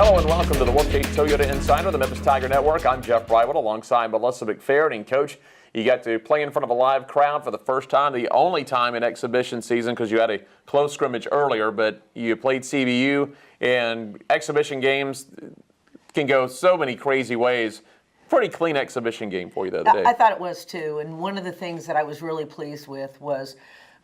Hello and welcome to the Wolfchase Toyota Insider, the Memphis Tiger Network. I'm Jeff Brightwood alongside Melissa McFerrin. And Coach, you got to play in front of a live crowd for the first time, the only time in exhibition season because you had a close scrimmage earlier, but you played CBU, and exhibition games can go so many crazy ways. Pretty clean exhibition game for you the other day. I thought it was too, and one of the things that I was really pleased with was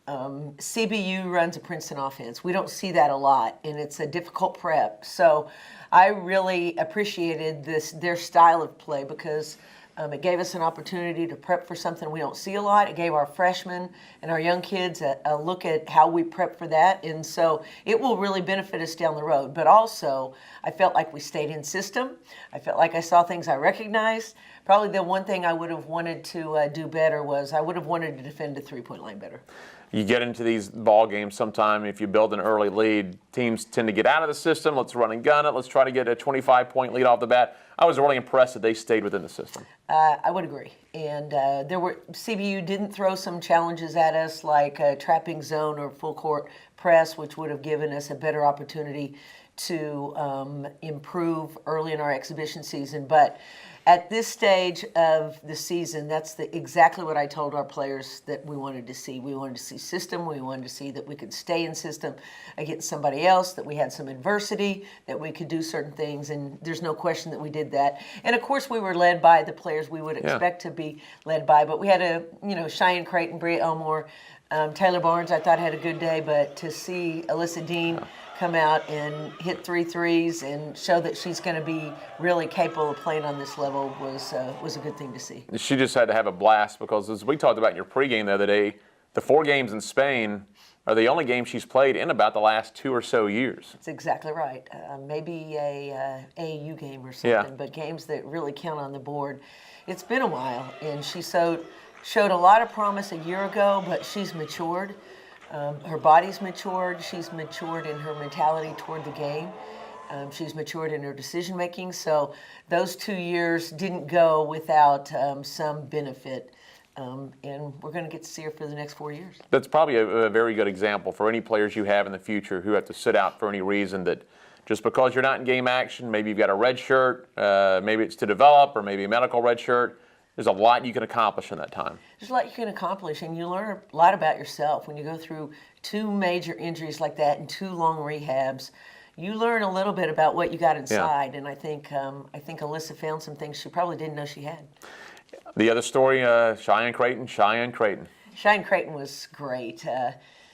CBU runs a Princeton offense. We don't see that a lot, and it's a difficult prep. So I really appreciated their style of play because it gave us an opportunity to prep for something we don't see a lot. It gave our freshmen and our young kids a look at how we prep for that, and so it will really benefit us down the road. But also, I felt like we stayed in system. I felt like I saw things I recognized. Probably the one thing I would have wanted to do better was I would have wanted to defend the three-point line better. You get into these ball games sometime, if you build an early lead, teams tend to get out of the system. Let's run and gun it. Let's try to get a 25-point lead off the bat. I was really impressed that they stayed within the system. I would agree. And CBU didn't throw some challenges at us like a trapping zone or full court press, which would have given us a better opportunity to improve early in our exhibition season. But at this stage of the season, that's exactly what I told our players that we wanted to see. We wanted to see system. We wanted to see that we could stay in system against somebody else, that we had some adversity, that we could do certain things, and there's no question that we did that. And, of course, we were led by the players we would expect to be led by. But we had Cheyenne Creighton, Bria Elmore, Taylor Barnes, I thought had a good day. But to see Alyssa Dean come out and hit 3 threes and show that she's going to be really capable of playing on this level was a good thing to see. She just had to have a blast because, as we talked about in your pregame the other day, the 4 games in Spain are the only games she's played in about the last 2 or so years. That's exactly right. Maybe a AAU game or something, but games that really count on the board. It's been a while, and she showed a lot of promise a year ago, but she's matured. Her body's matured. She's matured in her mentality toward the game. She's matured in her decision making. So those 2 years didn't go without some benefit. And we're going to get to see her for the next 4 years. That's probably a very good example for any players you have in the future who have to sit out for any reason, that just because you're not in game action, maybe you've got a red shirt, maybe it's to develop, or maybe a medical red shirt. There's a lot you can accomplish in that time. There's a lot you can accomplish, and you learn a lot about yourself. When you go through 2 major injuries like that and 2 long rehabs, you learn a little bit about what you got inside, and I think Alyssa found some things she probably didn't know she had. The other story, Cheyenne Creighton. Cheyenne Creighton was great.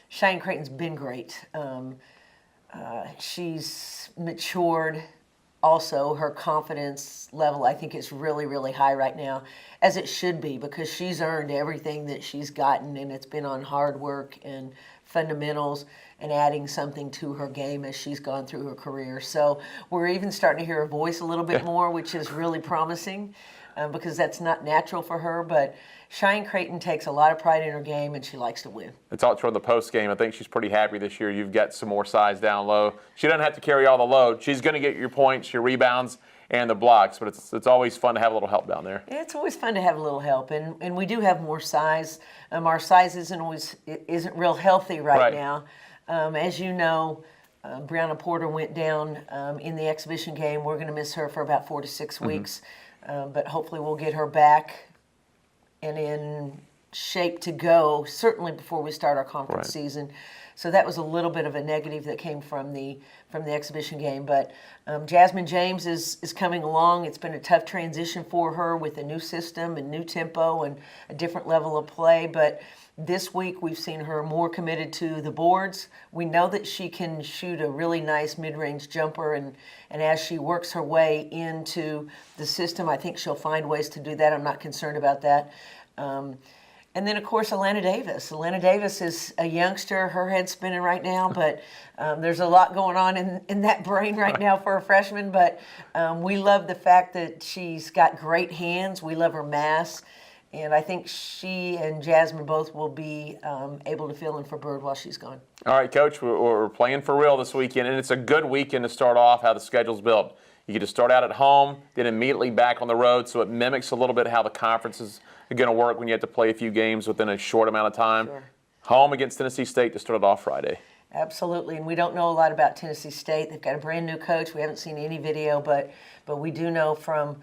Cheyenne Creighton's been great. She's matured. Also, her confidence level, I think, is really, really high right now, as it should be, because she's earned everything that she's gotten, and it's been on hard work and fundamentals and adding something to her game as she's gone through her career. So we're even starting to hear her voice a little bit more, which is really promising, because that's not natural for her. But Cheyenne Creighton takes a lot of pride in her game, and she likes to win. I talked to her in the post game. I think she's pretty happy this year. You've got some more size down low. She doesn't have to carry all the load. She's going to get your points, your rebounds, and the blocks, but it's always fun to have a little help down there. It's always fun to have a little help, and we do have more size. Our size isn't real healthy right now. As you know, Brianna Porter went down in the exhibition game. We're going to miss her for about 4 to 6 weeks, but hopefully we'll get her back and in shape to go, certainly before we start our conference season. So that was a little bit of a negative that came from the exhibition game. But Jasmine James is coming along. It's been a tough transition for her with a new system and new tempo and a different level of play. But this week we've seen her more committed to the boards. We know that she can shoot a really nice mid-range jumper, and as she works her way into the system, I think she'll find ways to do that. I'm not concerned about that. And then, of course, Alana Davis. Alana Davis is a youngster. Her head's spinning right now, but there's a lot going on in that brain right now for a freshman. But we love the fact that she's got great hands. We love her mass. And I think she and Jasmine both will be able to fill in for Bird while she's gone. All right, Coach, we're playing for real this weekend, and it's a good weekend to start off how the schedule's built. You get to start out at home, then immediately back on the road, so it mimics a little bit how the conference is going to work when you have to play a few games within a short amount of time. Sure. Home against Tennessee State to start it off Friday. Absolutely, and we don't know a lot about Tennessee State. They've got a brand new coach. We haven't seen any video, but we do know from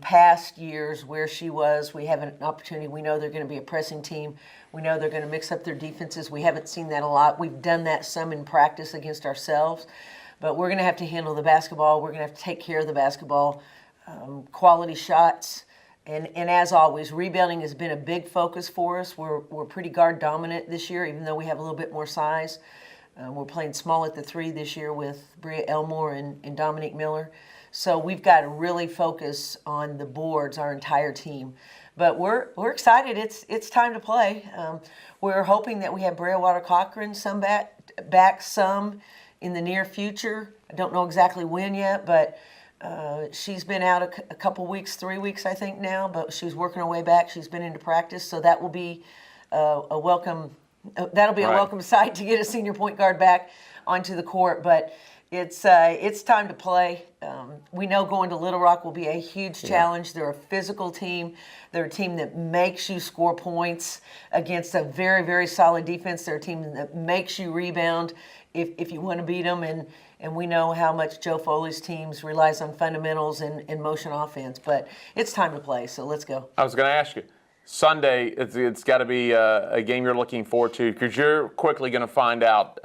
past years where she was. We have an opportunity. We know they're going to be a pressing team. We know they're going to mix up their defenses. We haven't seen that a lot. We've done that some in practice against ourselves, but we're going to have to handle the basketball. We're going to have to take care of the basketball, quality shots. And as always, rebounding has been a big focus for us. We're pretty guard dominant this year, even though we have a little bit more size. We're playing small at the 3 this year with Bria Elmore and Dominique Miller. So we've got to really focus on the boards, our entire team. But we're excited. It's time to play. We're hoping that we have Brewater Cochran back some in the near future. I don't know exactly when yet, but she's been out a couple weeks, 3 weeks I think now, but she's working her way back. She's been into practice, so that will be a welcome. That'll be a welcome sight to get a senior point guard back onto the court. But it's time to play. We know going to Little Rock will be a huge challenge. They're a physical team. They're a team that makes you score points against a very, very solid defense. They're a team that makes you rebound if you want to beat them. And we know how much Joe Foley's teams relies on fundamentals and motion offense. But it's time to play, so let's go. I was going to ask you. Sunday, it's got to be a game you're looking forward to because you're quickly going to find out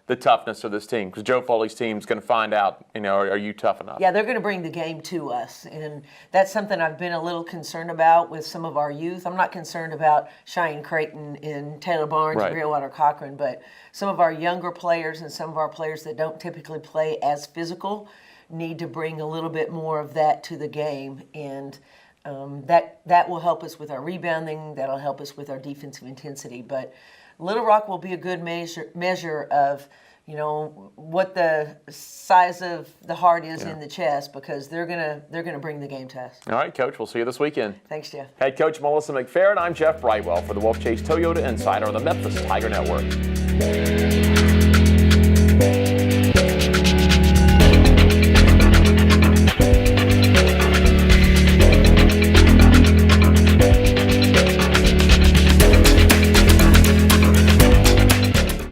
the toughness of this team because Joe Foley's team is going to find out, are you tough enough? Yeah, they're going to bring the game to us, and that's something I've been a little concerned about with some of our youth. I'm not concerned about Cheyenne Creighton and Taylor Barnes and Brewater Cochran, but some of our younger players and some of our players that don't typically play as physical need to bring a little bit more of that to the game, and that will help us with our rebounding. That'll help us with our defensive intensity. But Little Rock will be a good measure of, what the size of the heart is in the chest because they're gonna bring the game to us. All right, Coach. We'll see you this weekend. Thanks, Jeff. Head Coach Melissa McFerrin. I'm Jeff Brightwell for the Wolfchase Toyota Insider on the Memphis Tiger Network.